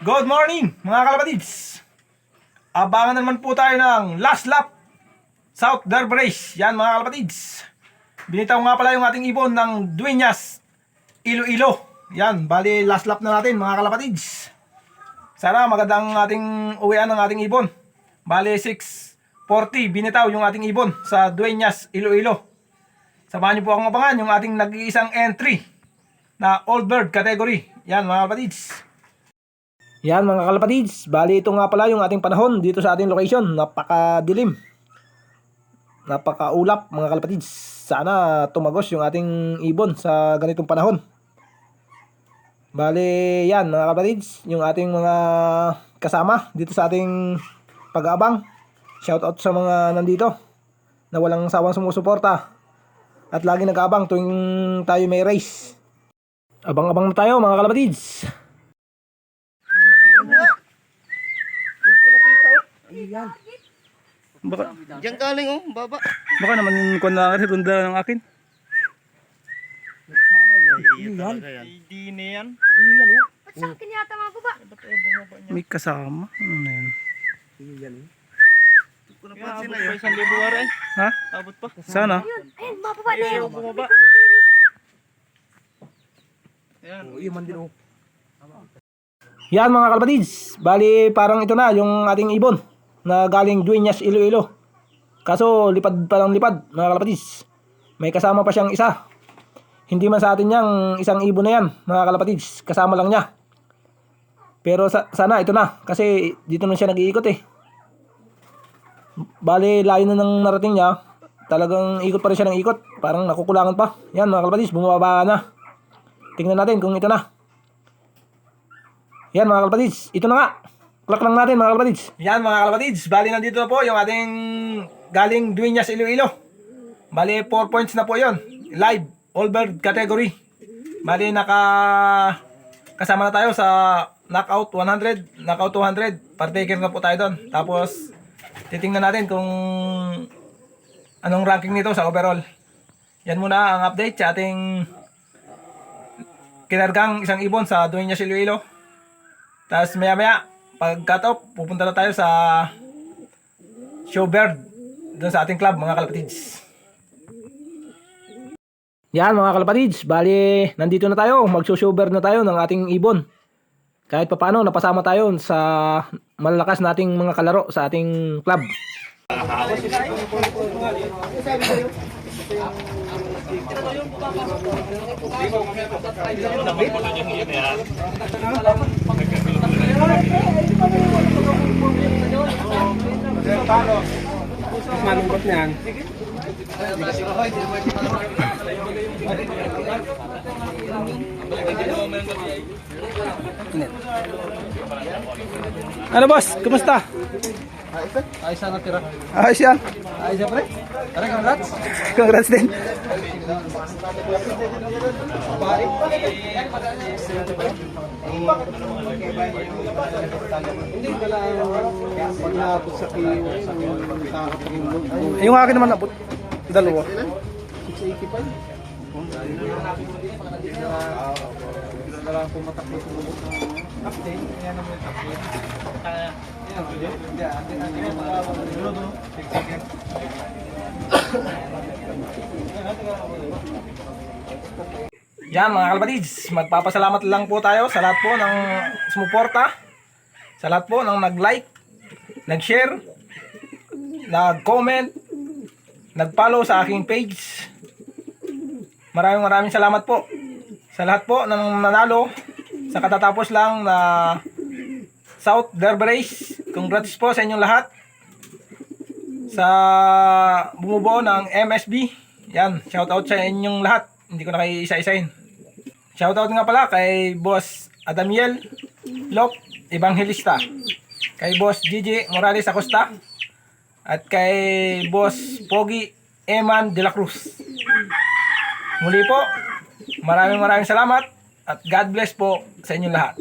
Good morning mga kalapatids. Abangan na naman po tayo ng last lap South Derby Race. Yan mga kalapatids. Binitaw nga pala yung ating ibon ng Dueñas Iloilo. Yan, bali last lap na natin mga kalapatids. Sana magandang ating uwian ng ating ibon. Bali 6:40 binitaw yung ating ibon sa Dueñas Iloilo. Samahan niyo po akong abangan yung ating nag-iisang entry na Old Bird category. Yan mga kalapatids. Yan mga kalapatids, bali ito nga pala yung ating panahon dito sa ating location. Napakadilim, napakaulap mga kalapatids. Sana tumagos yung ating ibon sa ganitong panahon. Bali yan mga kalapatids, yung ating mga kasama dito sa ating pag-aabang. Shoutout sa mga nandito na walang sawang sumusuporta at lagi nag-aabang tuwing tayo may race. Abang-abang na tayo mga kalapatids. Ayan. Baka, Diyan galing oh, baba. baka naman kung nakakirunda ng akin. Hindi na yan. Ba't sa akin yata mga baba? May kasama. Ano na yun? Kung napansin na yun. 1,000 wari. Ha? Abot pa. Sana? Ayun, mga baba na yun. Bumaba. Ayan. Yan mga kalapatids, bali parang ito na yung ating ibon na galing Dueñas Iloilo. Kaso lipad pa lang lipad mga kalapatids. May kasama pa siyang isa. Hindi man sa atin yang isang ibon na yan mga kalapatids, kasama lang niya. Pero sana ito na kasi dito na siya nag-iikot eh. Bali layo na ng narating niya. Talagang ikot pa rin siya ng ikot. Parang nakukulangan pa. Yan mga kalapatids, bumababa na. Tingnan natin kung ito na. Yan mga kalapatids, ito na nga. Clock lang natin mga kalapatids. Yan mga kalapatids, bali nandito na po yung ating galing Dueñas Iloilo. Bali 4 points na po yon. Live, all bird category. Bali kasama na tayo sa knockout 100, knockout 200. Partaker na po tayo doon. Tapos titingnan natin kung anong ranking nito sa overall. Yan muna ang update sa ating kinargang isang ibon sa Dueñas Iloilo. Tapos maya pag cut off, pupunta na tayo sa showbird doon sa ating club mga kalapatids. Yan mga kalapatids, bali nandito na tayo, magso-showbird na tayo ng ating ibon. Kahit papaano napasama tayo sa malalakas nating mga kalaro sa ating club. Malungkot niyan. Ano boss? Kumusta? Ayos na natira. Ayos yan. Ayos na pre. Tara, congrats. Congrats din. Hindi pala pag naabot sa kiyo, Yung akin naman abot. Dalawa. 685. Wala akong matakbo sa lubog ng update. Yan naman yung update. Yan mga kalapatids, magpapasalamat lang po tayo sa lahat po ng sumuporta, sa lahat po ng nag-like, nag-share, nag-comment, nag-follow sa aking page. Maraming salamat po sa lahat po ng nanalo sa katatapos lang na South Derby Race. Congrats po sa inyong lahat sa bumubuo ng MSB. Yan, shoutout sa inyong lahat. Hindi ko na kayo isa-isahin. Shoutout nga pala kay Boss Adamiel Lop Evangelista, kay Boss Gigi Morales Acosta, at kay Boss Pogi Eman de la Cruz. Muli po, maraming salamat at God bless po sa inyong lahat.